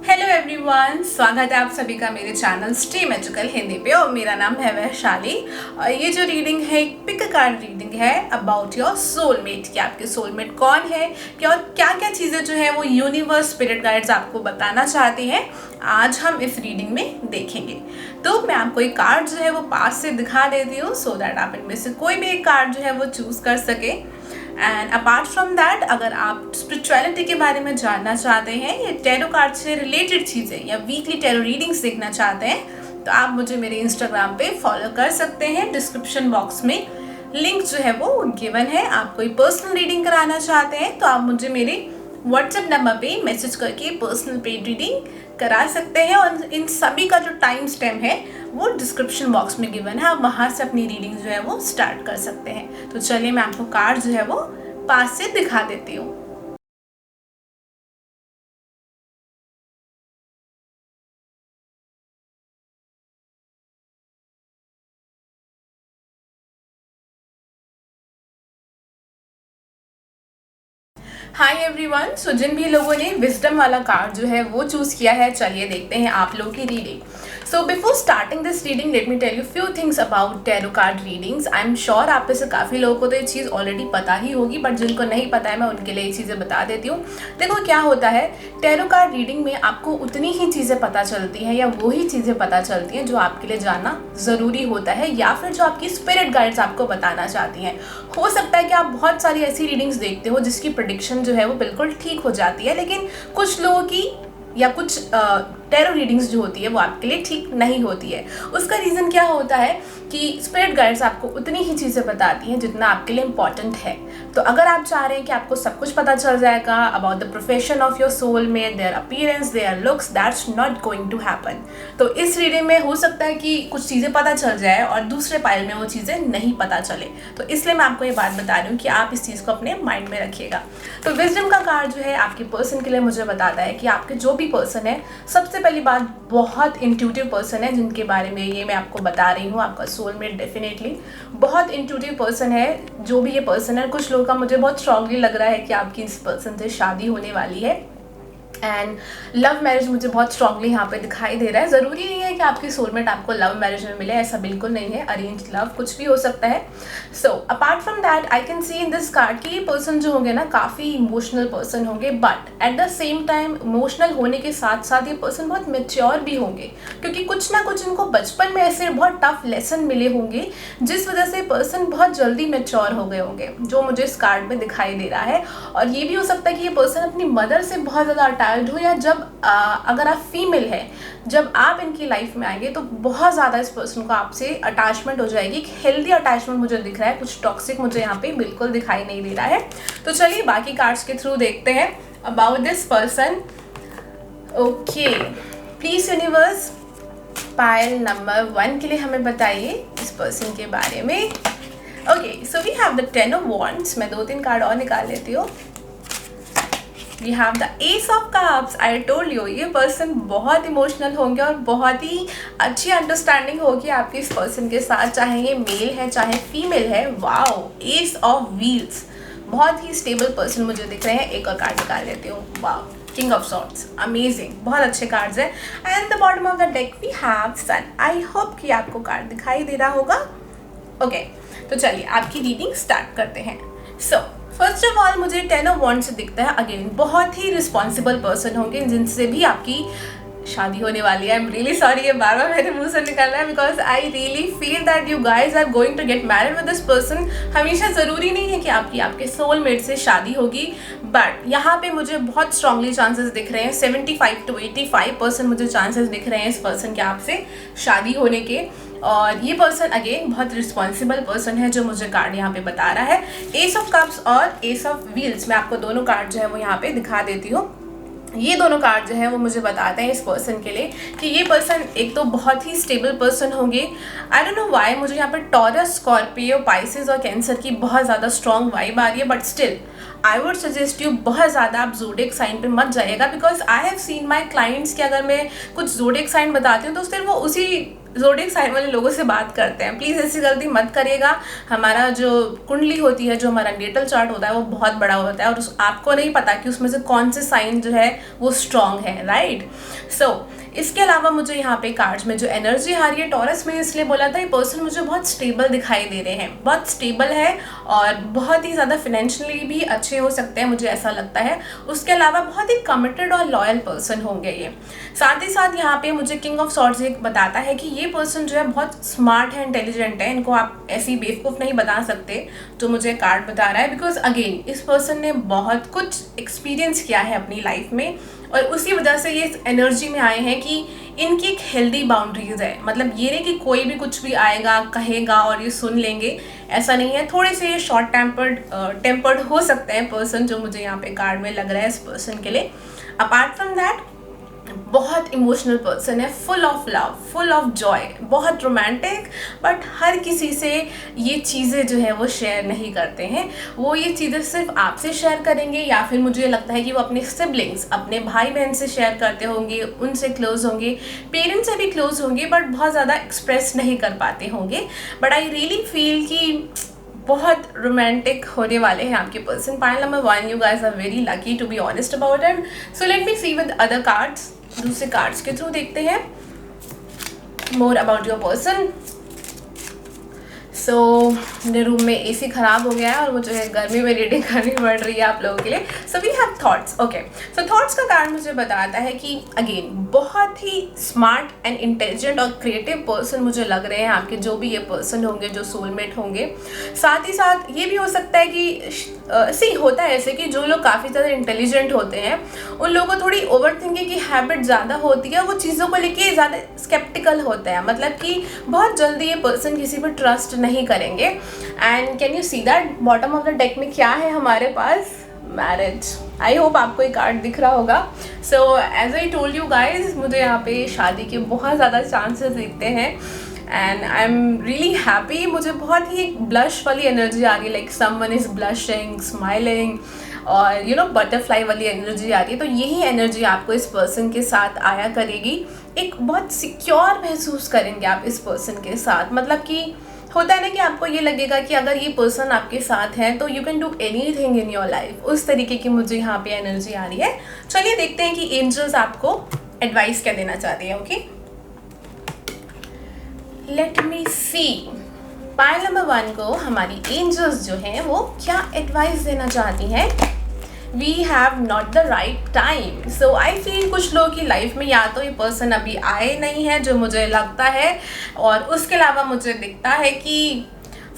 Hello everyone, स्वागत है आप सभी का मेरे चैनल स्टे मैजिकल हिंदी पे। और मेरा नाम है वैशाली। और ये जो रीडिंग है एक पिक कार्ड रीडिंग है अबाउट योर सोलमेट, कि आपके सोलमेट कौन है, क्या और क्या क्या चीज़ें जो है वो यूनिवर्स स्पिरिट गाइड्स आपको बताना चाहते हैं, आज हम इस रीडिंग में देखेंगे। तो मैं आपको एक कार्ड जो है वो पास से दिखा देती हूँ सो दैट आप इनमें से कोई भी एक कार्ड जो है वो चूज़ कर सके। एंड अपार्ट फ्रॉम दैट, अगर आप स्पिरिचुअलिटी के बारे में जानना चाहते हैं या टैरो कार्ड से रिलेटेड चीज़ें या वीकली टैरो रीडिंग्स देखना चाहते हैं तो आप मुझे मेरे इंस्टाग्राम पे फॉलो कर सकते हैं। डिस्क्रिप्शन बॉक्स में लिंक जो है वो गिवन है। आप कोई पर्सनल रीडिंग कराना चाहते हैं तो आप मुझे मेरे व्हाट्सएप नंबर पे मैसेज करके पर्सनल पेड रीडिंग करा सकते हैं। और इन सभी का जो टाइम स्टैम्प है वो डिस्क्रिप्शन बॉक्स में गिवन है, आप वहाँ से अपनी रीडिंग जो है वो स्टार्ट कर सकते हैं। तो चलिए मैं आपको कार्ड जो है वो पास से दिखा देती हूँ। हाय एवरीवन, सो जिन भी लोगों ने विजडम वाला कार्ड जो है वो चूज़ किया है, चलिए देखते हैं आप लोगों की reading. So before starting this reading let me tell you few things about tarot card readings. I am sure आप में से काफ़ी लोगों को तो ये चीज़ ऑलरेडी पता ही होगी, बट जिनको नहीं पता है मैं उनके लिए ये चीज़ें बता देती हूँ। देखो क्या होता है, टैरो कार्ड रीडिंग में आपको उतनी ही चीज़ें पता चलती हैं या वही चीज़ें पता चलती हैं जो आपके लिए जानना ज़रूरी होता है, या फिर जो आपकी स्पिरिट गाइड्स आपको बताना चाहती हैं। हो सकता है कि आप बहुत सारी ऐसी रीडिंग्स देखते हो जिसकी प्रेडिक्शन जो है वो बिल्कुल ठीक हो जाती है, लेकिन कुछ लोगों की या कुछ टैरो रीडिंग्स जो होती है वो आपके लिए ठीक नहीं होती है। उसका रीज़न क्या होता है कि स्पिरिट गाइड्स आपको उतनी ही चीज़ें बताती हैं जितना आपके लिए इम्पॉर्टेंट है। तो अगर आप चाह रहे हैं कि आपको सब कुछ पता चल जाएगा about the profession of your soulmate, their appearance, their looks, that's not going to happen. तो इस रीडिंग में हो सकता है कि कुछ चीज़ें पता चल जाए और दूसरे पाइल में वो चीज़ें नहीं पता चले। तो इसलिए मैं आपको ये बात बता रही हूँ कि आप इस चीज़ को अपने माइंड में रखिएगा। तो विजडम का कार्ड जो है आपके पर्सन के लिए मुझे बताता है कि आपके जो भी पर्सन है, सबसे पहली बात बहुत इंट्यूटिव पर्सन है जिनके बारे में ये मैं आपको बता रही हूँ। आपका सोलमेट डेफिनेटली बहुत इंट्यूटिव पर्सन है। जो भी ये पर्सन है, कुछ लोगों का मुझे बहुत स्ट्रांगली लग रहा है कि आपकी इस पर्सन से शादी होने वाली है। एंड लव मैरिज मुझे बहुत स्ट्रांगली यहाँ पे दिखाई दे रहा है। ज़रूरी नहीं है कि आपकी सोलमेट आपको लव मैरिज में मिले, ऐसा बिल्कुल नहीं है। अरेंज लव कुछ भी हो सकता है। So apart from that I can see in this card कि ये पर्सन जो होंगे ना काफ़ी इमोशनल पर्सन होंगे, but at the same time emotional होने के साथ साथ ये पर्सन बहुत मेच्योर भी होंगे, क्योंकि कुछ ना कुछ इनको बचपन में ऐसे बहुत टफ लेसन मिले होंगे जिस वजह से पर्सन बहुत जल्दी मेच्योर हो गए होंगे, जो मुझे इस कार्ड में दिखाई दे रहा है। और ये भी हो सकता है कि ये पर्सन अपनी मदर से बहुत ज़्यादा अटैच्ड हो, या जब अगर आप फीमेल हैं, जब आप इनकी लाइफ में आएंगे तो बहुत ज़्यादा इस पर्सन को आपसे अटैचमेंट हो जाएगी। एक हेल्दी अटैचमेंट मुझे दिख रहा है, कुछ टॉक्सिक मुझे यहाँ पे बिल्कुल दिखाई नहीं दे रहा है। तो चलिए बाकी कार्ड्स के थ्रू देखते हैं about this person. Okay, please universe pile number 1 के लिए हमें बताइए इस पर्सन के बारे में। Okay, so we have the 10 of wands. मैं 2-3 कार्ड और निकाल लेती हूँ। We have the ace of cups. I told you ये पर्सन बहुत इमोशनल होंगे और बहुत ही अच्छी अंडरस्टैंडिंग होगी आपकी इस पर्सन के साथ, चाहे ये मेल है चाहे फीमेल है। वाओ, एस ऑफ व्हील्स, बहुत ही स्टेबल पर्सन मुझे दिख रहे हैं। एक और कार्ड निकाल लेती हूँ। Wow, king of swords, amazing, बहुत अच्छे कार्ड्स हैं। And the bottom of the deck we have sun. I hope कि आपको कार्ड दिखाई दे रहा होगा। ओके, तो चलिए आपकी रीडिंग स्टार्ट करते हैं। सो फर्स्ट ऑफ ऑल मुझे 10 ऑफ वॉन्ड्स से दिखता है अगेन बहुत ही रिस्पॉन्सिबल पर्सन होंगे जिनसे भी आपकी शादी होने वाली है। आई एम रियली सॉरी, ये बार बार मेरे मुंह से निकल रहा है because I really feel that you guys are going to get married with this person. हमेशा ज़रूरी नहीं है कि आपकी आपके सोलमेट से शादी होगी, बट यहाँ पे मुझे बहुत स्ट्रांगली चांसेस दिख रहे हैं। 75 to 85% मुझे चांसेस दिख रहे हैं इस पर्सन के आपसे शादी होने के। और ये पर्सन अगेन बहुत रिस्पॉन्सिबल पर्सन है जो मुझे कार्ड यहाँ पे बता रहा है। एस ऑफ कप्स और एस ऑफ व्हील्स, मैं आपको दोनों कार्ड जो है वो यहाँ पे दिखा देती हूँ। ये दोनों कार्ड जो है वो मुझे बताते हैं इस पर्सन के लिए कि ये पर्सन एक तो बहुत ही स्टेबल पर्सन होंगे। आई डोंट नो व्हाई मुझे यहाँ पे टॉरस, स्कॉर्पियो, पाइसेस और कैंसर की बहुत ज़्यादा स्ट्रॉन्ग वाइब आ रही है, but still I would suggest you बहुत ज़्यादा आप ज़ोडिएक साइन पे मत जाइएगा, because I have seen my clients कि अगर मैं कुछ ज़ोडिएक साइन बताती हूँ तो फिर वो उसी ज़ोडिएक साइन वाले लोगों से बात करते हैं, प्लीज़ ऐसी गलती मत करिएगा। हमारा जो कुंडली होती है, जो हमारा नेटल चार्ट होता है, वो बहुत बड़ा होता है और आपको नहीं पता कि उसमें से कौन से साइन जो है वो स्ट्रॉन्ग है, राइट। सो इसके अलावा मुझे यहाँ पे कार्ड्स में जो एनर्जी आ रही है टॉरस में, इसलिए बोला था ये पर्सन मुझे बहुत स्टेबल दिखाई दे रहे हैं, बहुत स्टेबल है और बहुत ही ज़्यादा फिनेंशियली भी अच्छे हो सकते हैं, मुझे ऐसा लगता है। उसके अलावा बहुत ही कमिटेड और लॉयल पर्सन होंगे ये। साथ ही साथ यहाँ पे मुझे किंग ऑफ सॉर्ड्स एक बताता है कि ये पर्सन जो है बहुत स्मार्ट है, इंटेलिजेंट है, इनको आप ऐसी बेवकूफ़ नहीं बता सकते जो मुझे कार्ड बता रहा है। बिकॉज अगेन इस पर्सन ने बहुत कुछ एक्सपीरियंस किया है अपनी लाइफ में और उसी वजह से ये इस एनर्जी में आए हैं कि इनकी एक हेल्दी बाउंड्रीज है। मतलब ये नहीं कि कोई भी कुछ भी आएगा कहेगा और ये सुन लेंगे, ऐसा नहीं है। थोड़े से ये शॉर्ट टेम्पर्ड हो सकते हैं पर्सन, जो मुझे यहाँ पे कार्ड में लग रहा है इस पर्सन के लिए। अपार्ट फ्रॉम दैट बहुत इमोशनल पर्सन है, full of love, full of Joy, बहुत रोमांटिक, बट हर किसी से ये चीज़ें जो है वो शेयर नहीं करते हैं। वो ये चीज़ें सिर्फ आपसे शेयर करेंगे या फिर मुझे लगता है कि वो अपने सिबलिंग्स, अपने भाई बहन से शेयर करते होंगे, उनसे क्लोज होंगे, पेरेंट्स से भी क्लोज होंगे, बट बहुत ज़्यादा एक्सप्रेस नहीं कर पाते होंगे। बट आई रियली फील कि बहुत रोमांटिक होने वाले हैं आपके person. Pile number 1, you guys are very lucky to be honest about it. So let me see with other cards, दूसरे कार्ड्स के थ्रू देखते हैं more about your person. So मेरे रूम में एसी ख़राब हो गया है और मुझे गर्मी में रीडिंग करनी पड़ रही है आप लोगों के लिए। So we have thoughts, okay. So thoughts का कार्ड मुझे बताता है कि अगेन बहुत ही स्मार्ट एंड इंटेलिजेंट और क्रिएटिव पर्सन मुझे लग रहे हैं आपके, जो भी ये पर्सन होंगे, जो सोलमेट होंगे। साथ ही साथ ये भी हो सकता है कि सी होता है ऐसे कि जो लोग काफ़ी ज़्यादा इंटेलिजेंट होते हैं उन लोगों को थोड़ी ओवर थिंकिंग की हैबिट ज़्यादा होती है, वो चीज़ों को लेके ज़्यादा स्केप्टिकल होते हैं। मतलब कि बहुत जल्दी ये पर्सन किसी पर ट्रस्ट नहीं करेंगे। And can you see that bottom of the deck में क्या है हमारे पास? मैरिज। आई होप आपको ये कार्ड दिख रहा होगा। So as I told you guys, मुझे यहाँ पे शादी के बहुत ज़्यादा चांसेस दिखते हैं and I am really happy. मुझे बहुत ही एक ब्लश वाली एनर्जी आ रही है, like someone is blushing, smiling और यू नो बटरफ्लाई वाली एनर्जी आ रही है। तो यही एनर्जी आपको इस पर्सन के साथ आया करेगी। एक बहुत सिक्योर महसूस करेंगे आप इस पर्सन के साथ। मतलब कि होता है ना कि आपको ये लगेगा कि अगर ये पर्सन आपके साथ है तो you can do anything in your life. उस तरीके की मुझे यहाँ पे एनर्जी आ रही है। चलिए देखते हैं कि एंजल्स आपको एडवाइस क्या देना चाहते हैं। ओके, लेट मी सी पाइल नंबर 1 को हमारी एंजल्स जो हैं वो क्या एडवाइस देना चाहती हैं। We have not the right time. So I feel कुछ लोगों की लाइफ में या तो ये पर्सन अभी आए नहीं है, जो मुझे लगता है, और उसके अलावा मुझे दिखता है कि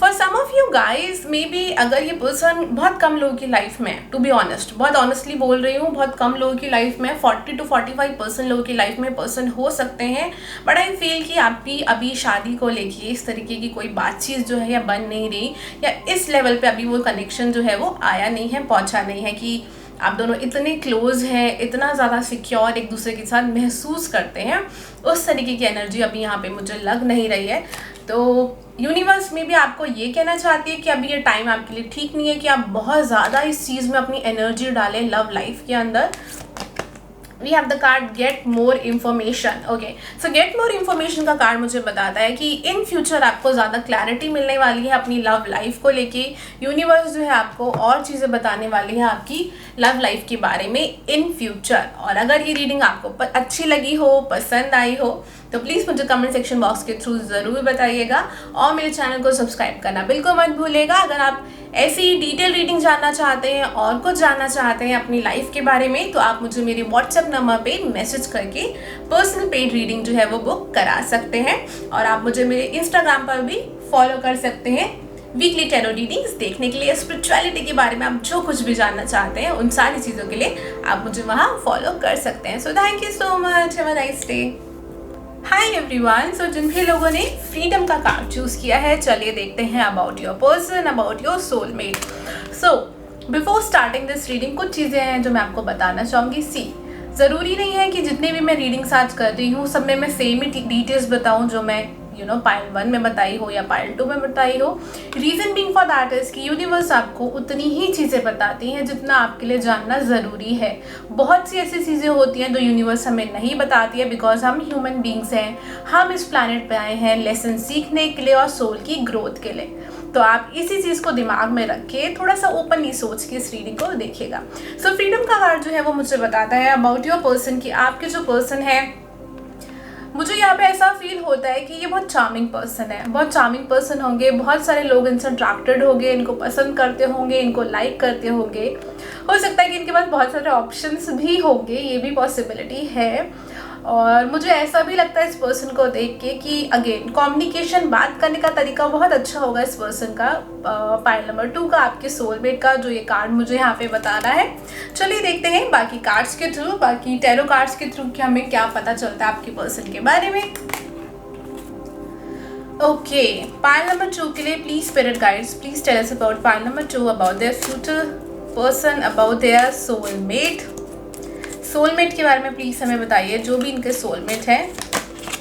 for some of you guys maybe अगर ये पर्सन बहुत कम लोगों की लाइफ में, टू बी ऑनेस्ट, बहुत ऑनेस्टली बोल रही हूँ, बहुत कम लोगों की लाइफ में, 40 to 45% लोगों की लाइफ में पर्सन हो सकते हैं। बट आई फील कि आपकी अभी शादी को लेके इस तरीके की कोई बातचीत जो है या बन नहीं रही, या इस लेवल पे अभी वो कनेक्शन जो है वो आया नहीं है, पहुँचा नहीं है कि आप दोनों इतने क्लोज हैं, इतना ज़्यादा सिक्योर एक दूसरे के साथ महसूस करते हैं। उस तरीके की एनर्जी अभी यहाँ पे मुझे लग नहीं रही है। तो यूनिवर्स में भी आपको ये कहना चाहती है कि अभी ये टाइम आपके लिए ठीक नहीं है कि आप बहुत ज़्यादा इस चीज़ में अपनी एनर्जी डालें लव लाइफ के अंदर। We have the card get more information. Okay, so get more information का कार्ड मुझे बताता है कि इन फ्यूचर आपको ज़्यादा क्लैरिटी मिलने वाली है अपनी लव लाइफ को लेके। यूनिवर्स जो है आपको और चीज़ें बताने वाली है आपकी लव लाइफ के बारे में इन फ्यूचर। और अगर ये रीडिंग आपको अच्छी लगी हो, पसंद आई हो, तो प्लीज़ मुझे कमेंट सेक्शन बॉक्स के थ्रू ज़रूर बताइएगा और मेरे चैनल को सब्सक्राइब करना बिल्कुल मत भूलिएगा। अगर आप ऐसी डिटेल रीडिंग जानना चाहते हैं और कुछ जानना चाहते हैं अपनी लाइफ के बारे में, तो आप मुझे मेरे व्हाट्सएप नंबर पे मैसेज करके पर्सनल पेड रीडिंग जो है वो बुक करा सकते हैं। और आप मुझे मेरे इंस्टाग्राम पर भी फॉलो कर सकते हैं वीकली टैरो रीडिंग्स देखने के लिए। स्पिरिचुअलिटी के बारे में आप जो कुछ भी जानना चाहते हैं उन सारी चीज़ों के लिए आप मुझे वहाँ फॉलो कर सकते हैं। So thank you so much, have a nice day. Hi everyone. So जिन भी लोगों ने फ्रीडम का कार्ड चूज़ किया है, चलिए देखते हैं about your person, about your soulmate. So before starting this reading कुछ चीज़ें हैं जो मैं आपको बताना चाहूँगी। सी, ज़रूरी नहीं है कि जितने भी मैं रीडिंग्स आज कर रही हूँ सब में मैं सेम ही डिटेल्स बताऊँ जो मैं पाइल 1 में बताई हो या पाइल 2 में बताई हो। Reason being for that is कि यूनिवर्स आपको उतनी ही चीज़ें बताती हैं जितना आपके लिए जानना ज़रूरी है। बहुत सी ऐसी चीज़ें होती हैं जो यूनिवर्स हमें नहीं बताती है, बिकॉज हम ह्यूमन बींग्स हैं, हम इस प्लानट पे आए हैं लेसन सीखने के लिए और सोल की ग्रोथ के लिए। तो आप इसी चीज़ को दिमाग में रख के थोड़ा सा ओपनली सोच के इस रीडिंग को देखिएगा। सो फ्रीडम का कार्ड जो है वो मुझे बताता है अबाउट योर पर्सन, कि आपके जो पर्सन है, मुझे यहाँ पे ऐसा फील होता है कि ये बहुत चार्मिंग पर्सन है, बहुत चार्मिंग पर्सन होंगे, बहुत सारे लोग इनसे अट्रैक्टेड होंगे, इनको पसंद करते होंगे, इनको लाइक करते होंगे। हो सकता है कि इनके पास बहुत सारे ऑप्शंस भी होंगे, ये भी पॉसिबिलिटी है। और मुझे ऐसा भी लगता है इस पर्सन को देख के कि अगेन कम्युनिकेशन, बात करने का तरीका बहुत अच्छा होगा इस पर्सन का। पाइल नंबर 2 का आपके सोलमेट का जो ये कार्ड मुझे यहाँ पे बता रहा है। चलिए देखते हैं बाकी कार्ड्स के थ्रू, बाकी टैरो कार्ड्स के थ्रू कि हमें क्या पता चलता है आपके पर्सन के बारे में। ओके, पाइल नंबर 2 के लिए please spirit guides, please tell us about pile number 2, about their future person, about their soulmate. Soulmate के बारे में प्लीज हमें बताइए, जो भी इनके सोलमेट है।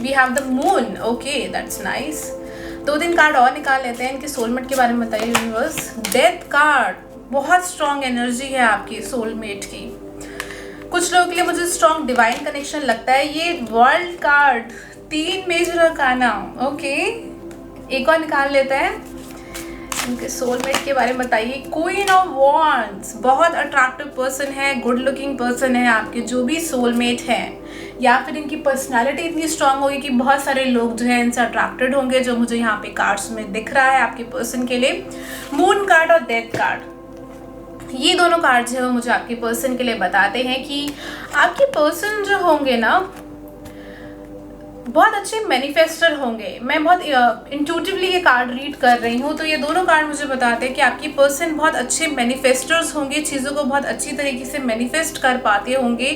We have the moon, okay that's nice. 2-3 card और निकाल लेते हैं, इनके सोलमेट के बारे में बताइए यूनिवर्स। डेथ कार्ड, बहुत स्ट्रॉन्ग एनर्जी है आपकी सोलमेट की। कुछ लोगों के लिए मुझे स्ट्रॉन्ग डिवाइन कनेक्शन लगता है। ये world card, 3 major arcana, okay. एक और निकाल लेते हैं, उनके सोलमेट के बारे में बताइए। क्वीन ऑफ वॉन्ड्स, बहुत अट्रैक्टिव पर्सन है, गुड लुकिंग पर्सन है आपके जो भी सोलमेट हैं, या फिर इनकी पर्सनालिटी इतनी स्ट्रांग होगी कि बहुत सारे लोग जो है इनसे अट्रैक्टेड होंगे, जो मुझे यहाँ पे कार्ड्स में दिख रहा है आपके पर्सन के लिए। मून कार्ड और डेथ कार्ड, ये दोनों कार्ड जो है वो मुझे आपके पर्सन के लिए बताते हैं कि आपके पर्सन जो होंगे ना बहुत अच्छे मैनिफेस्टर होंगे। मैं बहुत इंट्यूटिवली ये कार्ड रीड कर रही हूँ, तो ये दोनों कार्ड मुझे बताते हैं कि आपकी पर्सन बहुत अच्छे मैनिफेस्टर्स होंगे, चीज़ों को बहुत अच्छी तरीके से मैनिफेस्ट कर पाते होंगे।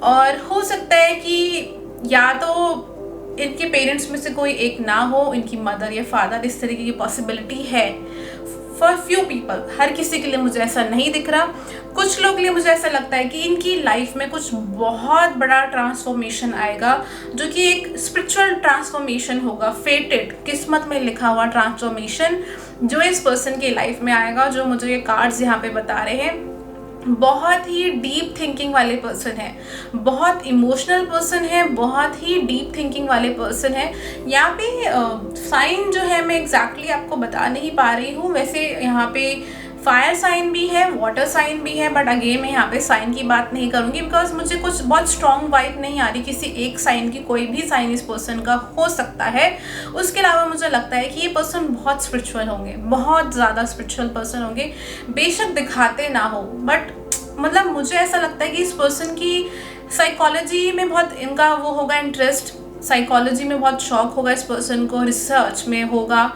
और हो सकता है कि या तो इनके पेरेंट्स में से कोई एक ना हो, इनकी मदर या फादर, इस तरीके की पॉसिबिलिटी है फॉर फ्यू पीपल। हर किसी के लिए मुझे ऐसा नहीं दिख रहा। कुछ लोग के लिए मुझे ऐसा लगता है कि इनकी लाइफ में कुछ बहुत बड़ा ट्रांसफॉर्मेशन आएगा, जो कि एक स्पिरिचुअल ट्रांसफॉर्मेशन होगा, फेटेड, किस्मत में लिखा हुआ ट्रांसफॉर्मेशन जो इस पर्सन की लाइफ में आएगा, जो मुझे ये कार्ड्स यहाँ पे बता रहे हैं। बहुत ही डीप थिंकिंग वाले पर्सन है, बहुत इमोशनल पर्सन है, बहुत ही डीप थिंकिंग वाले पर्सन है। यहाँ पे साइन जो है मैं एग्जैक्टली आपको बता नहीं पा रही हूँ। वैसे यहाँ पे फायर साइन भी है, वाटर साइन भी है, बट अगेन मैं यहाँ पे साइन की बात नहीं करूँगी, बिकॉज मुझे कुछ बहुत स्ट्रॉन्ग वाइब नहीं आ रही किसी एक साइन की। कोई भी साइन इस पर्सन का हो सकता है। उसके अलावा मुझे लगता है कि ये पर्सन बहुत स्पिरिचुअल होंगे, बहुत ज़्यादा स्पिरिचुअल पर्सन होंगे, बेशक दिखाते ना हो, बट मतलब मुझे ऐसा लगता है कि इस पर्सन की साइकोलॉजी में बहुत इनका वो होगा इंटरेस्ट, साइकोलॉजी में बहुत शौक होगा इस पर्सन को, रिसर्च में होगा,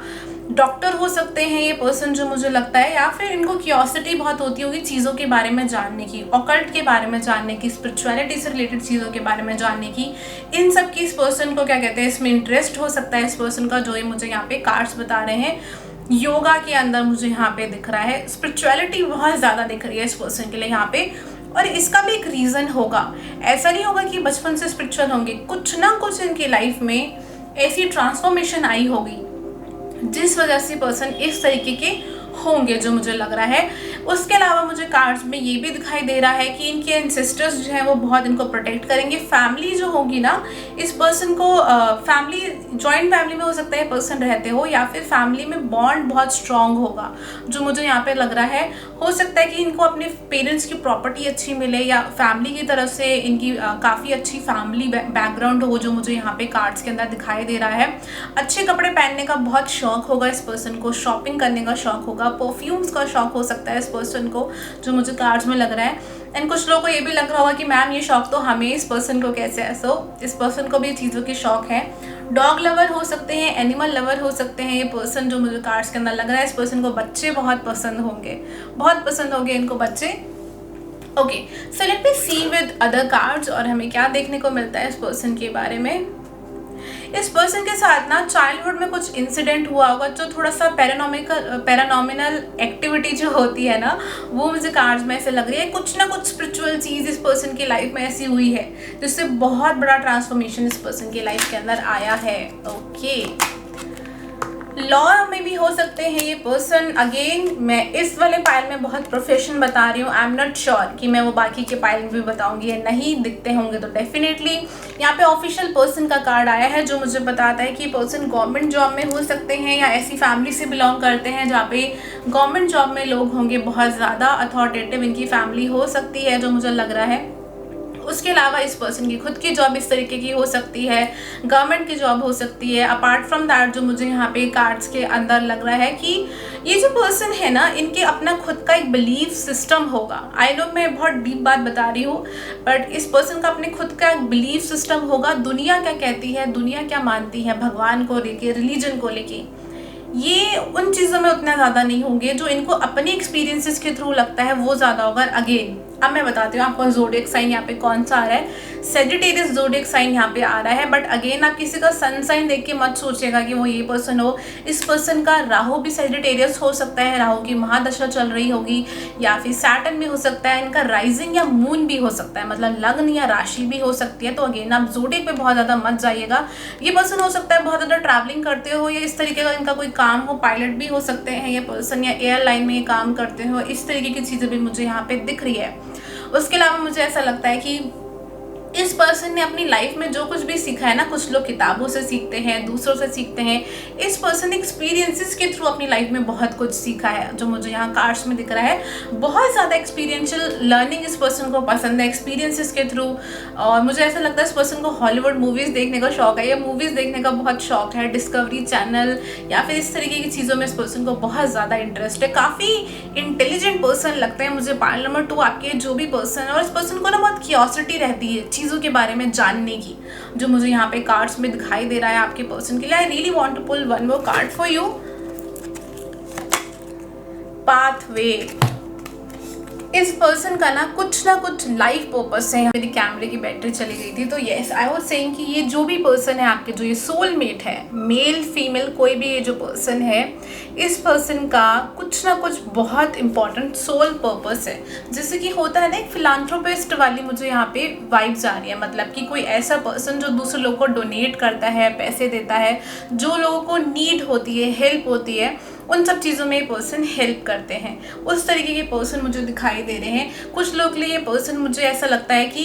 डॉक्टर हो सकते हैं ये पर्सन जो मुझे लगता है, या फिर इनको क्यूरियोसिटी बहुत होती होगी चीज़ों के बारे में जानने की, ऑकल्ट के बारे में जानने की, स्पिरिचुअलिटी से रिलेटेड चीज़ों के बारे में जानने की। इन सब की इस पर्सन को क्या कहते हैं, इसमें इंटरेस्ट हो सकता है इस पर्सन का, जो ये मुझे यहाँ पे कार्ड्स बता रहे हैं। योगा के अंदर मुझे यहाँ पे दिख रहा है, स्पिरिचुअलिटी बहुत ज़्यादा दिख रही है इस पर्सन के लिए यहाँ पे। और इसका भी एक रीज़न होगा, ऐसा नहीं होगा कि बचपन से स्पिरिचुअल होंगे, कुछ ना कुछ इनकी लाइफ में ऐसी ट्रांसफॉर्मेशन आई होगी जिस वजह से पर्सन इस तरीके के होंगे, जो मुझे लग रहा है। उसके अलावा मुझे कार्ड्स में ये भी दिखाई दे रहा है कि इनके एंसेस्टर्स जो हैं वो बहुत इनको प्रोटेक्ट करेंगे। फैमिली जो होगी ना, इस पर्सन को फैमिली, जॉइंट फैमिली में हो सकता है पर्सन रहते हो, या फिर फैमिली में बॉन्ड बहुत स्ट्रांग होगा, जो मुझे यहाँ पे लग रहा है। हो सकता है कि इनको अपने पेरेंट्स की प्रॉपर्टी अच्छी मिले, या फैमिली की तरफ से इनकी काफ़ी अच्छी फैमिली बैकग्राउंड हो, जो मुझे यहाँ पे कार्ड्स के अंदर दिखाई दे रहा है। अच्छे कपड़े पहनने का बहुत शौक होगा इस पर्सन को, शॉपिंग करने का शौक होगा, परफ्यूम्स का शौक हो सकता है इस पर्सन को, जो मुझे कार्ड्स में लग रहा है। एंड कुछ लोगों को ये भी लग रहा होगा कि मैम ये शौक तो हमें, इस पर्सन को कैसे है। सो इस पर्सन को भी चीज़ों की शौक है। डॉग लवर हो सकते हैं, एनिमल लवर हो सकते हैं ये पर्सन, जो मुझे कार्ड्स के अंदर लग रहा है। इस पर्सन को बच्चे बहुत पसंद होंगे, बहुत पसंद होंगे इनको बच्चे। Okay, so let me see with other cards और हमें क्या देखने को मिलता है इस पर्सन के बारे में। इस पर्सन के साथ ना चाइल्डहुड में कुछ इंसिडेंट हुआ होगा जो थोड़ा सा पैरानॉमिनल एक्टिविटी जो होती है ना, वो मुझे कार्ड्स में ऐसे लग रही है। कुछ ना कुछ स्पिरिचुअल चीज़ इस पर्सन की लाइफ में ऐसी हुई है जिससे बहुत बड़ा ट्रांसफॉर्मेशन इस पर्सन की लाइफ के अंदर आया है। ओके, लॉ में भी हो सकते हैं ये पर्सन। अगेन मैं इस वाले पाइल में बहुत प्रोफेशन बता रही हूँ। आई एम नॉट श्योर कि मैं वो बाकी के पाइल में भी बताऊंगी या नहीं, दिखते होंगे तो डेफिनेटली। यहाँ पे ऑफिशियल पर्सन का कार्ड आया है जो मुझे बताता है कि पर्सन गवर्नमेंट जॉब में हो सकते हैं या ऐसी फैमिली से बिलोंग करते हैं जहाँ पे गवर्नमेंट जॉब में लोग होंगे। बहुत ज़्यादा अथॉरिटेटिव इनकी फैमिली हो सकती है जो मुझे लग रहा है। उसके अलावा इस पर्सन की खुद की जॉब इस तरीके की हो सकती है, गवर्नमेंट की जॉब हो सकती है। अपार्ट फ्रॉम दैट जो मुझे यहाँ पे कार्ड्स के अंदर लग रहा है कि ये जो पर्सन है ना, इनके अपना खुद का एक बिलीफ सिस्टम होगा। आई नो मैं बहुत डीप बात बता रही हूँ, बट इस पर्सन का अपने खुद का एक बिलीफ सिस्टम होगा। दुनिया क्या कहती है, दुनिया क्या मानती है, भगवान को लेके, रिलीजन को लेके, ये उन चीज़ों में उतना ज़्यादा नहीं होंगे। जो इनको अपने एक्सपीरियंसेस के थ्रू लगता है वो ज़्यादा होगा। अगेन अब मैं बताती हूँ आपको ज़ोडिएक साइन यहाँ पे कौन सा आ रहा है। सेजिटेरियस ज़ोडिएक साइन यहाँ पे आ रहा है, बट अगेन आप किसी का सन साइन देख के मत सोचिएगा कि वो ये पर्सन हो। इस पर्सन का राहु भी सेजिटेरियस हो सकता है, राहु की महादशा चल रही होगी, या फिर सैटर्न भी हो सकता है। इनका राइजिंग या मून भी हो सकता है, मतलब लग्न या राशि भी हो सकती है। तो अगेन आप ज़ोडिएक पे बहुत ज़्यादा मत जाइएगा। ये पर्सन हो सकता है बहुत ज़्यादा ट्रैवलिंग करते हो या इस तरीके का इनका कोई काम हो, पायलट भी हो सकते हैं ये पर्सन, या एयरलाइन में ये काम करते हो। इस तरीके की चीज़ें भी मुझे यहाँ पे दिख रही है। उसके अलावा मुझे ऐसा लगता है कि इस पर्सन ने अपनी लाइफ में जो कुछ भी सीखा है ना, कुछ लोग किताबों से सीखते हैं, दूसरों से सीखते हैं, इस पर्सन ने एक्सपीरियंसेस के थ्रू अपनी लाइफ में बहुत कुछ सीखा है जो मुझे यहाँ कार्ड्स में दिख रहा है। बहुत ज़्यादा एक्सपीरियंशियल लर्निंग इस पर्सन को पसंद है, एक्सपीरियंसेस के थ्रू। और मुझे ऐसा लगता है इस पर्सन को हॉलीवुड मूवीज़ देखने का शौक है, या मूवीज़ देखने का बहुत शौक है, डिस्कवरी चैनल या फिर इस तरीके की चीज़ों में इस पर्सन को बहुत ज़्यादा इंटरेस्ट है। काफ़ी इंटेलिजेंट पर्सन लगते हैं मुझे पाइल नंबर 2 आपके जो भी पर्सन है। और इस पर्सन को ना बहुत क्यूरियोसिटी रहती है चीज़ों के बारे में जानने की, जो मुझे यहाँ पे कार्ड्स में दिखाई दे रहा है आपके पर्सन के लिए। I really want to pull one more card for you. Pathway, इस पर्सन का ना कुछ लाइफ पर्पस है। मेरी कैमरे की बैटरी चली गई थी, तो यस आई वाज सेइंग कि ये जो भी पर्सन है आपके, जो ये सोलमेट है, मेल फीमेल कोई भी ये जो पर्सन है, इस पर्सन का कुछ ना कुछ बहुत इंपॉर्टेंट सोल पर्पस है। जैसे कि होता है ना एक फिलांथ्रोपिस्ट वाली मुझे यहाँ पे वाइब्स आ रही है, मतलब कि कोई ऐसा पर्सन जो दूसरे लोगों को डोनेट करता है, पैसे देता है, जो लोगों को नीड होती है, हेल्प होती है, उन सब चीज़ों में ये पर्सन हेल्प करते हैं। उस तरीके के पर्सन मुझे दिखाई दे रहे हैं। कुछ लोग के लिए ये पर्सन मुझे ऐसा लगता है कि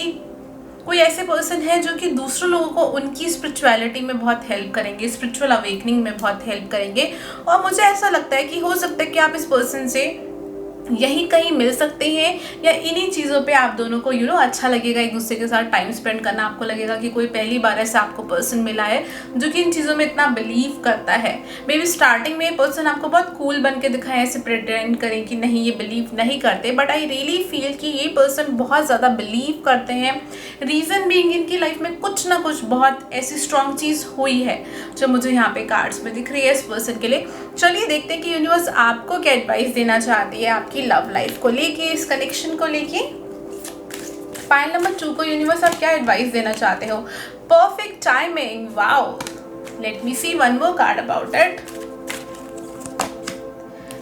कोई ऐसे पर्सन है जो कि दूसरों लोगों को उनकी स्पिरिचुअलिटी में बहुत हेल्प करेंगे, स्पिरिचुअल अवेकनिंग में बहुत हेल्प करेंगे। और मुझे ऐसा लगता है कि हो सकता है कि आप इस पर्सन से यहीं कहीं मिल सकते हैं, या इन्हीं चीज़ों पे आप दोनों को अच्छा लगेगा एक दूसरे के साथ टाइम स्पेंड करना। आपको लगेगा कि कोई पहली बार ऐसा आपको पर्सन मिला है जो कि इन चीज़ों में इतना बिलीव करता है। मे बी स्टार्टिंग में पर्सन आपको बहुत कूल बन के दिखाए, ऐसे प्रिटेंड करें कि नहीं ये बिलीव नहीं करते, बट आई रियली फील कि ये पर्सन बहुत ज़्यादा बिलीव करते हैं। रीज़न बीइंग इनकी लाइफ में कुछ ना कुछ बहुत ऐसी स्ट्रॉन्ग चीज़ हुई है जो मुझे यहाँ पे कार्ड्स में दिख रही है इस पर्सन के लिए। चलिए देखते हैं कि यूनिवर्स आपको क्या एडवाइस देना चाहती है आपकी लव लाइफ को लेके, इस कनेक्शन को लेके। पाइल नंबर 2 को यूनिवर्स आप क्या एडवाइस देना चाहते हो? Perfect timing, wow. Let me see one more card about it.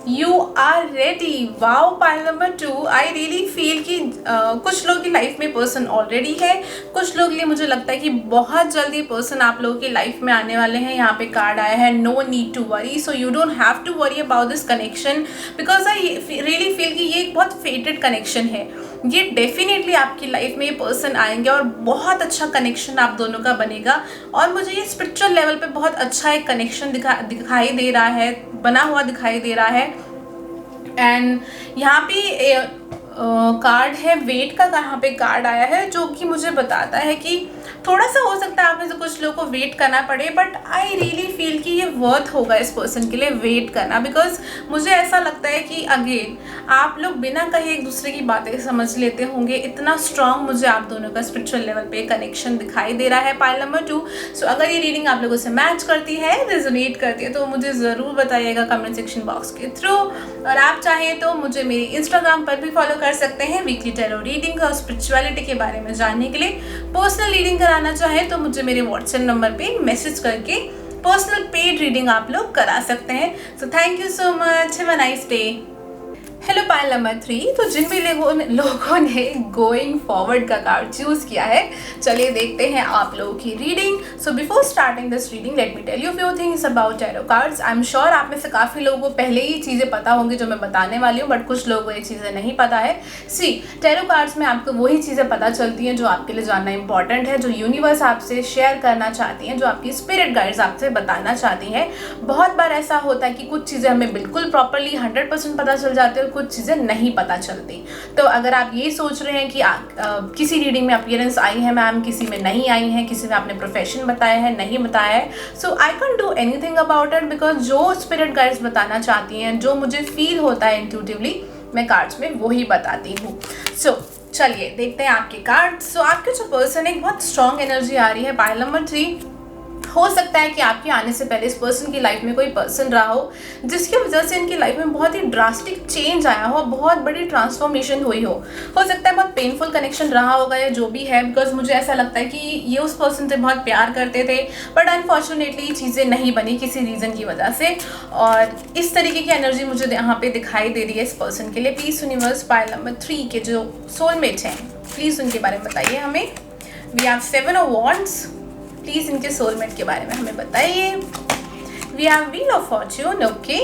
You are ready, wow. Pile number 2, I really feel कि कुछ लोगों की लाइफ में पर्सन ऑलरेडी है, कुछ लोग लिए मुझे लगता है कि बहुत जल्दी पर्सन आप लोगों की लाइफ में आने वाले हैं। यहाँ पे कार्ड आया है no need to worry, so you don't have to worry about this connection, because I really feel कि ये एक बहुत फेटेड कनेक्शन है। ये डेफिनेटली आपकी लाइफ में ये पर्सन आएंगे और बहुत अच्छा कनेक्शन आप दोनों का बनेगा। और मुझे ये स्पिरिचुअल लेवल पे बहुत अच्छा एक कनेक्शन दिखाई दे रहा है, बना हुआ दिखाई दे रहा है। एंड यहाँ पे कार्ड है वेट का, कहाँ पे कार्ड आया है जो कि मुझे बताता है कि थोड़ा सा हो सकता है आप में से कुछ लोगों को वेट करना पड़े, बट आई रियली फील कि ये वर्थ होगा इस पर्सन के लिए वेट करना। बिकॉज मुझे ऐसा लगता है कि अगेन आप लोग बिना कहे एक दूसरे की बातें समझ लेते होंगे। इतना स्ट्रांग मुझे आप दोनों का स्पिरिचुअल लेवल पे कनेक्शन दिखाई दे रहा है पाइल नंबर 2। सो अगर ये रीडिंग आप लोगों से मैच करती है, रेजोनेट करती है, तो मुझे ज़रूर बताइएगा कमेंट सेक्शन बॉक्स के थ्रू। और आप चाहें तो मुझे मेरी इंस्टाग्राम पर भी फॉलो कर सकते हैं वीकली टैरो रीडिंग और स्पिरिचुअलिटी के बारे में जानने के लिए। पर्सनल रीडिंग कराना चाहें तो मुझे मेरे व्हाट्सएप नंबर पे मैसेज करके पर्सनल पेड रीडिंग आप लोग करा सकते हैं। So thank you so much, have a nice day. Hello pile number 3। तो जिन भी लोगों ने गोइंग फॉरवर्ड का कार्ड चूज किया है, चलिए देखते हैं आप लोगों की reading. So before starting this reading let me tell you few things about tarot cards. I am sure आप में से काफ़ी लोगों को पहले ही चीज़ें पता होंगी जो मैं बताने वाली हूँ, बट कुछ लोगों को ये चीज़ें नहीं पता है। सी टैरो कार्ड्स में आपको वही चीज़ें पता चलती हैं जो आपके लिए जानना इंपॉर्टेंट है, जो यूनिवर्स आपसे शेयर करना चाहती हैं, जो आपकी स्पिरिट गाइड्स आपसे बताना चाहती हैं। बहुत बार ऐसा होता है कि कुछ चीज़ें हमें बिल्कुल प्रॉपरली 100% पता चल जाती है, कुछ चीज़ें नहीं पता चलती। तो अगर आप ये सोच रहे हैं कि किसी रीडिंग में अपीयरेंस आई है मैम, किसी में नहीं आई है, किसी में आपने प्रोफेशन बताया है, नहीं बताया है, so I can do anything about it, because जो स्पिरिट गाइड्स बताना चाहती हैं, जो मुझे फील होता है इंट्यूटिवली, मैं कार्ड्स में वही बताती हूँ। सो चलिए देखते हैं आपके कार्ड्स। सो आपके जो पर्सन एक बहुत स्ट्रॉन्ग एनर्जी आ रही है पाइल नंबर 3। हो सकता है कि आपके आने से पहले इस पर्सन की लाइफ में कोई पर्सन रहा हो जिसकी वजह से इनकी लाइफ में बहुत ही ड्रास्टिक चेंज आया हो, बहुत बड़ी ट्रांसफॉर्मेशन हुई हो सकता है बहुत पेनफुल कनेक्शन रहा होगा या जो भी है, बिकॉज मुझे ऐसा लगता है कि ये उस पर्सन से बहुत प्यार करते थे, बट अनफॉर्चुनेटली चीज़ें नहीं बनी किसी रीज़न की वजह से। और इस तरीके की एनर्जी मुझे यहाँ पे दिखाई दे रही है इस पर्सन के लिए। प्लीज़ यूनिवर्स पाइल नंबर 3 के जो सोलमेट हैं, प्लीज़ उनके बारे में बताइए हमें। We have 7 of wands, please इनके सोलमेट के बारे में हमें बताइए। We have wheel of fortune, okay.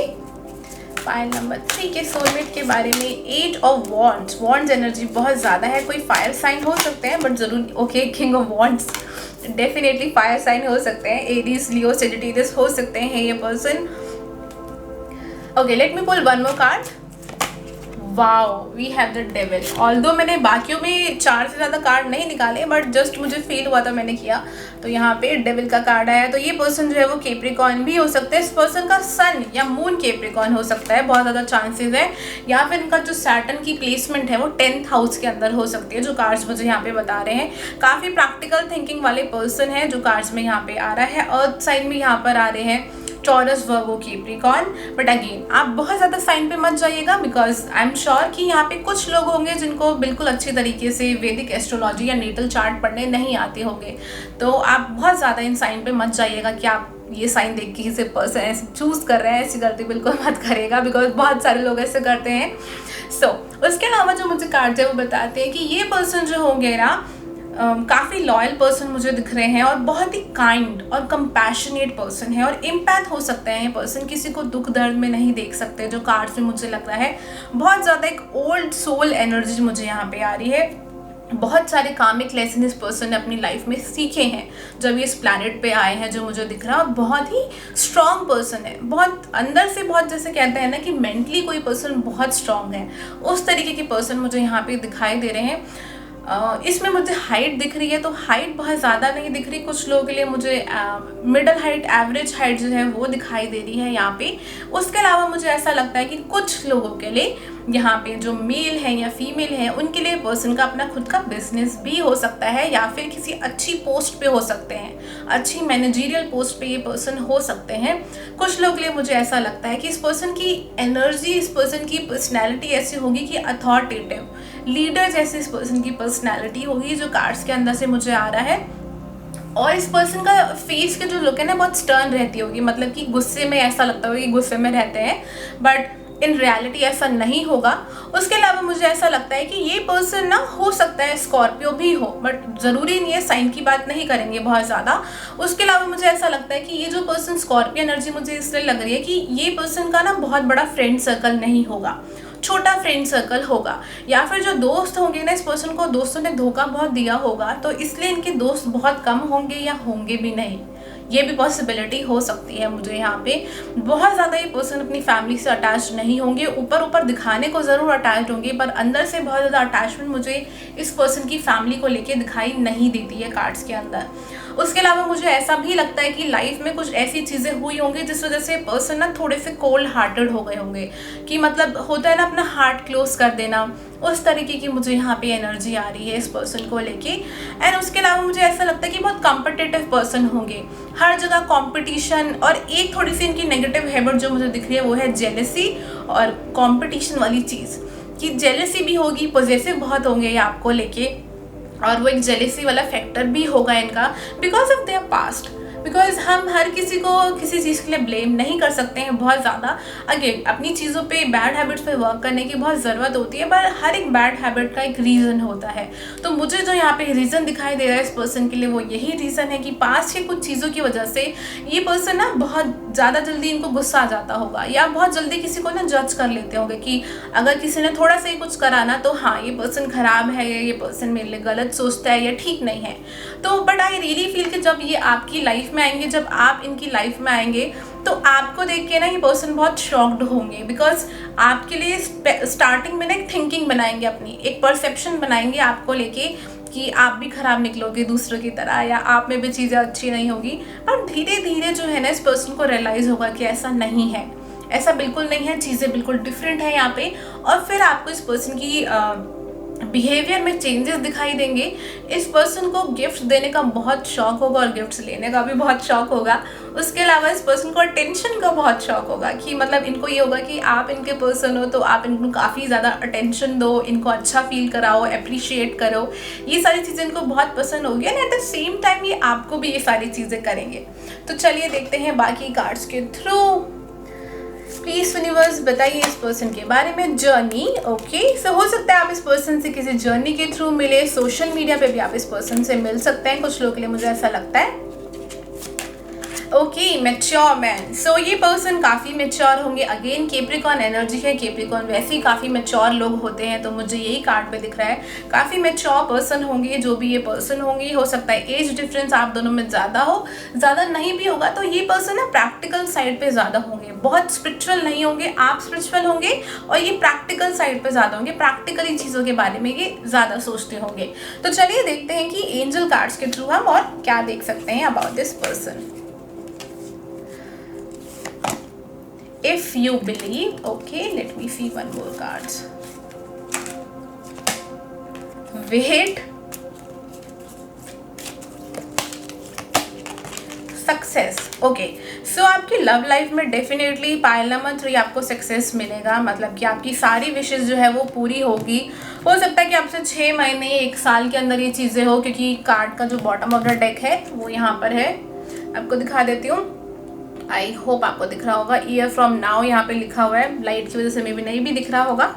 Pile number 3 के सोलमेट के बारे में 8 ऑफ वॉन्ड्स। वॉन्ड्स एनर्जी बहुत ज़्यादा है, कोई फायर साइन हो सकते हैं बट जरूर, okay. King of wands definitely fire sign हो सकते हैं, एरीज, लियो, सेजिटेरियस हो सकते हैं ये person. Okay, let me pull one more card. Wow, we have the devil. Although मैंने बाकियों में 4 से ज़्यादा कार्ड नहीं निकाले, बट जस्ट मुझे फील हुआ था मैंने किया, तो यहाँ पे डेविल का कार्ड आया। तो ये पर्सन जो है वो कैप्रिकॉर्न भी हो सकता है, इस पर्सन का सन या मून कैप्रिकॉर्न हो सकता है, बहुत ज़्यादा चांसेस है। या फिर इनका जो सैटर्न की प्लेसमेंट है वो 10th हाउस के अंदर हो सकती है, जो कार्ड्स मुझे यहाँ पे बता रहे हैं। काफ़ी प्रैक्टिकल थिंकिंग वाले पर्सन है जो कार्ड्स में यहाँ पे आ रहा है। अर्थ साइन में यहाँ पर आ रहे हैं taurus, Virgo, Capricorn. But again आप बहुत ज़्यादा साइन पे मत जाइएगा, बिकॉज आई एम श्योर कि यहाँ पे कुछ लोग होंगे जिनको बिल्कुल अच्छी तरीके से वैदिक एस्ट्रोलॉजी या नेटल चार्ट पढ़ने नहीं आते होंगे, तो आप बहुत ज़्यादा इन साइन पे मत जाइएगा कि आप ये साइन देख के किसी पर्सन ऐसे चूज़ कर रहे हैं, ऐसी गलती बिल्कुल मत करेगा, बिकॉज बहुत सारे लोग ऐसे करते हैं। उसके अलावा जो मुझे कार्ड है वो बताते हैं कि ये पर्सन जो होंगे ना, काफ़ी लॉयल पर्सन मुझे दिख रहे हैं और बहुत ही काइंड और कंपैशनेट पर्सन है और इम्पैथ हो सकते हैं ये पर्सन, किसी को दुख दर्द में नहीं देख सकते, जो कार्ड्स में मुझे लग रहा है। बहुत ज़्यादा एक ओल्ड सोल एनर्जी मुझे यहाँ पे आ रही है। बहुत सारे कामिक लेसन इस पर्सन ने अपनी लाइफ में सीखे हैं जब ये इस प्लैनेट पे आए हैं, जो मुझे दिख रहा है। और बहुत ही स्ट्रॉन्ग पर्सन है, बहुत अंदर से, बहुत जैसे कहते हैं ना कि मेंटली कोई पर्सन बहुत स्ट्रॉन्ग है, उस तरीके के पर्सन मुझे यहाँ पे दिखाई दे रहे हैं। इसमें मुझे हाइट दिख रही है, तो हाइट बहुत ज़्यादा नहीं दिख रही, कुछ लोगों के लिए मुझे मिडल हाइट, एवरेज हाइट जो है वो दिखाई दे रही है यहाँ पे। उसके अलावा मुझे ऐसा लगता है कि कुछ लोगों के लिए यहाँ पे जो मेल है या फीमेल है, उनके लिए पर्सन का अपना खुद का बिजनेस भी हो सकता है, या फिर किसी अच्छी पोस्ट पे हो सकते हैं, अच्छी मैनेजरियल पोस्ट पे ये पर्सन हो सकते हैं। कुछ लोग के लिए मुझे ऐसा लगता है कि इस पर्सन की एनर्जी, इस पर्सन की पर्सनैलिटी ऐसी होगी कि अथॉरिटेटिव लीडर जैसे इस पर्सन की पर्सनैलिटी होगी, जो कार्ड्स के अंदर से मुझे आ रहा है। और इस पर्सन का फेस के जो लुक है ना, बहुत स्टर्न रहती होगी, मतलब कि गुस्से में ऐसा लगता होगा कि गुस्से में रहते हैं, बट इन रियलिटी ऐसा नहीं होगा। उसके अलावा मुझे ऐसा लगता है कि ये पर्सन ना, हो सकता है स्कॉर्पियो भी हो, बट ज़रूरी नहीं है, साइन की बात नहीं करेंगे बहुत ज़्यादा। उसके अलावा मुझे ऐसा लगता है कि ये जो पर्सन, स्कॉर्पियो एनर्जी मुझे इसलिए लग रही है कि ये पर्सन का ना बहुत बड़ा फ्रेंड सर्कल नहीं होगा, छोटा फ्रेंड सर्कल होगा, या फिर जो दोस्त होंगे ना, इस पर्सन को दोस्तों ने धोखा बहुत दिया होगा, तो इसलिए इनके दोस्त बहुत कम होंगे या होंगे भी नहीं, ये भी पॉसिबिलिटी हो सकती है मुझे यहाँ पे। बहुत ज़्यादा ये पर्सन अपनी फैमिली से अटैच नहीं होंगे, ऊपर ऊपर दिखाने को ज़रूर अटैच होंगे, पर अंदर से बहुत ज़्यादा अटैचमेंट मुझे इस पर्सन की फैमिली को लेके दिखाई नहीं देती है कार्ड्स के अंदर। उसके अलावा मुझे ऐसा भी लगता है कि लाइफ में कुछ ऐसी चीज़ें हुई होंगी जिस वजह से पर्सन ना थोड़े से कोल्ड हार्टेड हो गए होंगे, कि मतलब होता है ना अपना हार्ट क्लोज कर देना, उस तरीके की मुझे यहाँ पे एनर्जी आ रही है इस पर्सन को लेके। एंड उसके अलावा मुझे ऐसा लगता है कि बहुत कॉम्पिटिटिव पर्सन होंगे, हर जगह कंपटीशन। और एक थोड़ी सी इनकी नेगेटिव हैबिट जो मुझे दिख रही है वो है जेलसी और कंपटीशन वाली चीज़। कि जेलसी भी होगी, पॉजिटिव बहुत होंगे ये आपको लेके, और वो एक जेलेसी वाला फैक्टर भी होगा इनका because of their past. Because हम हर किसी को किसी चीज़ के लिए ब्लेम नहीं कर सकते हैं बहुत ज़्यादा। अगेन अपनी चीज़ों पे, बैड हैबिट्स पे वर्क करने की बहुत ज़रूरत होती है, पर हर एक बैड हैबिट का एक रीज़न होता है। तो मुझे जो यहाँ पे रीज़न दिखाई दे रहा है इस पर्सन के लिए, वो यही रीज़न है कि पास्ट के कुछ चीज़ों की वजह से ये पर्सन ना बहुत ज़्यादा जल्दी इनको गुस्सा आ जाता होगा, या बहुत जल्दी किसी को ना जज कर लेते होंगे कि अगर किसी ने थोड़ा सा ही कुछ करा ना तो हाँ ये पर्सन ख़राब है, ये पर्सन मेरे लिए गलत सोचता है या ठीक नहीं है। तो बट आई रियली फील कि जब ये आपकी लाइफ में आएंगे, जब आप इनकी लाइफ में आएंगे, तो आपको देख के ना ये पर्सन बहुत शॉक्ड होंगे। बिकॉज आपके लिए स्टार्टिंग में ना एक थिंकिंग बनाएंगे, अपनी एक परसेप्शन बनाएंगे आपको लेके कि आप भी खराब निकलोगे दूसरों की तरह, या आप में भी चीज़ें अच्छी नहीं होगी। और धीरे धीरे जो है ना इस पर्सन को रियलाइज़ होगा कि ऐसा नहीं है, ऐसा बिल्कुल नहीं है, चीज़ें बिल्कुल डिफरेंट है यहाँ पे। और फिर आपको इस पर्सन की बिहेवियर में चेंजेस दिखाई देंगे। इस पर्सन को गिफ्ट देने का बहुत शौक होगा और गिफ्ट्स लेने का भी बहुत शौक होगा। उसके अलावा इस पर्सन को अटेंशन का बहुत शौक होगा, कि मतलब इनको ये होगा कि आप इनके पर्सन हो तो आप इनको काफ़ी ज़्यादा अटेंशन दो, इनको अच्छा फील कराओ, अप्रिशिएट करो। ये सारी चीज़ें इनको बहुत पसंद होगी and at the same time ये आपको भी ये सारी चीज़ें करेंगे। तो चलिए देखते हैं बाकी कार्ड्स के थ्रू। प्लीज यूनिवर्स बताइए इस पर्सन के बारे में। जर्नी, ओके, सो हो सकता है आप इस पर्सन से किसी जर्नी के थ्रू मिले, सोशल मीडिया पे भी आप इस पर्सन से मिल सकते हैं, कुछ लोगों के लिए मुझे ऐसा लगता है। ओके, मैच्योर मैन, सो ये पर्सन काफ़ी मैच्योर होंगे। अगेन कैप्रिकॉर्न एनर्जी है, कैप्रिकॉर्न वैसे ही काफ़ी मैच्योर लोग होते हैं, तो मुझे यही कार्ड पे दिख रहा है। काफ़ी मैच्योर पर्सन होंगे जो भी ये पर्सन होंगे। हो सकता है एज डिफरेंस आप दोनों में ज़्यादा हो, ज़्यादा नहीं भी होगा तो ये पर्सन ना प्रैक्टिकल साइड पे ज़्यादा होंगे, बहुत स्पिरिचुअल नहीं होंगे, आप स्पिरिचुअल होंगे और ये प्रैक्टिकल साइड पे ज़्यादा होंगे, प्रैक्टिकली चीज़ों के बारे में ये ज़्यादा सोचते होंगे। तो चलिए देखते हैं कि एंजल कार्ड्स के थ्रू हम और क्या देख सकते हैं about this person. If you believe, okay, let me see one more cards. Wait, success, okay. So आपकी लव लाइफ में डेफिनेटली पायल नंबर 3 आपको सक्सेस मिलेगा, मतलब कि आपकी सारी विशेष जो है वो पूरी होगी। हो सकता है कि आपसे 6 महीने 1 साल के अंदर ये चीज़ें हो, क्योंकि कार्ड का जो बॉटम ऑफ द डेक है वो यहाँ पर है, आपको दिखा देती हूँ। आई होप आपको दिख रहा होगा, ईयर फ्रॉम नाउ यहाँ पे लिखा हुआ है, लाइट की वजह से मे भी नहीं भी दिख रहा होगा।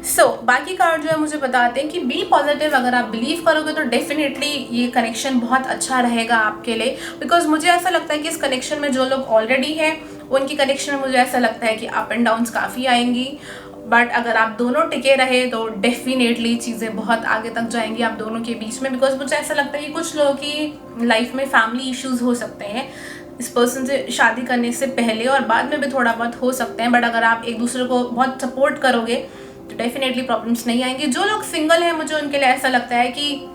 सो बाकी कार्ड जो है मुझे बताते हैं कि बी पॉजिटिव, अगर आप बिलीव करोगे तो डेफिनेटली ये कनेक्शन बहुत अच्छा रहेगा आपके लिए। बिकॉज मुझे ऐसा लगता है कि इस कनेक्शन में जो लोग ऑलरेडी हैं उनकी कनेक्शन में मुझे ऐसा लगता है कि अप एंड डाउन्स काफ़ी आएंगी, बट अगर आप दोनों टिके रहे तो डेफिनेटली चीज़ें बहुत आगे तक जाएंगी आप दोनों के बीच में। बिकॉज मुझे ऐसा लगता है कि कुछ लोगों की लाइफ में फैमिली इश्यूज़ हो सकते हैं इस पर्सन से शादी करने से पहले, और बाद में भी थोड़ा बहुत हो सकते हैं, बट अगर आप एक दूसरे को बहुत सपोर्ट करोगे तो डेफिनेटली प्रॉब्लम्स नहीं आएंगी। जो लोग सिंगल हैं मुझे उनके लिए ऐसा लगता है कि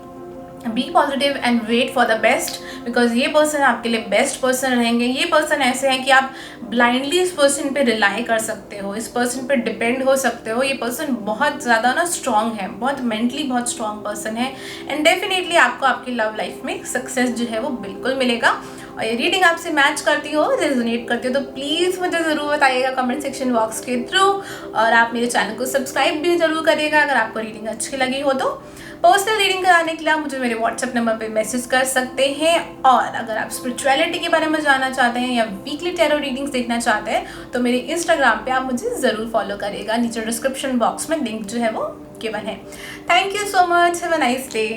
be positive and wait for the best, because ये पर्सन आपके लिए बेस्ट पर्सन रहेंगे। ये पर्सन ऐसे हैं कि आप ब्लाइंडली इस पर्सन पे रिलाई कर सकते हो, इस पर्सन पे डिपेंड हो सकते हो। ये पर्सन बहुत ज़्यादा ना स्ट्रांग है, बहुत मेंटली बहुत स्ट्रांग पर्सन है, एंड डेफिनेटली आपको आपकी लव लाइफ में सक्सेस जो है वो बिल्कुल मिलेगा। और ये रीडिंग आपसे मैच करती हो, रेजोनेट करती हो तो प्लीज़ मुझे ज़रूर बताइएगा कमेंट सेक्शन बॉक्स के थ्रू, और आप मेरे चैनल को सब्सक्राइब भी ज़रूर करिएगा अगर आपको रीडिंग अच्छी लगी हो तो। पर्सनल रीडिंग कराने के लिए आप मुझे मेरे व्हाट्सएप नंबर पे मैसेज कर सकते हैं, और अगर आप स्पिरिचुअलिटी के बारे में जानना चाहते हैं या वीकली टैरो रीडिंग्स देखना चाहते हैं तो मेरे इंस्टाग्राम पे आप मुझे ज़रूर फॉलो करिएगा, नीचे डिस्क्रिप्शन बॉक्स में लिंक जो है वो गिवन है। Thank you so much, have a nice day.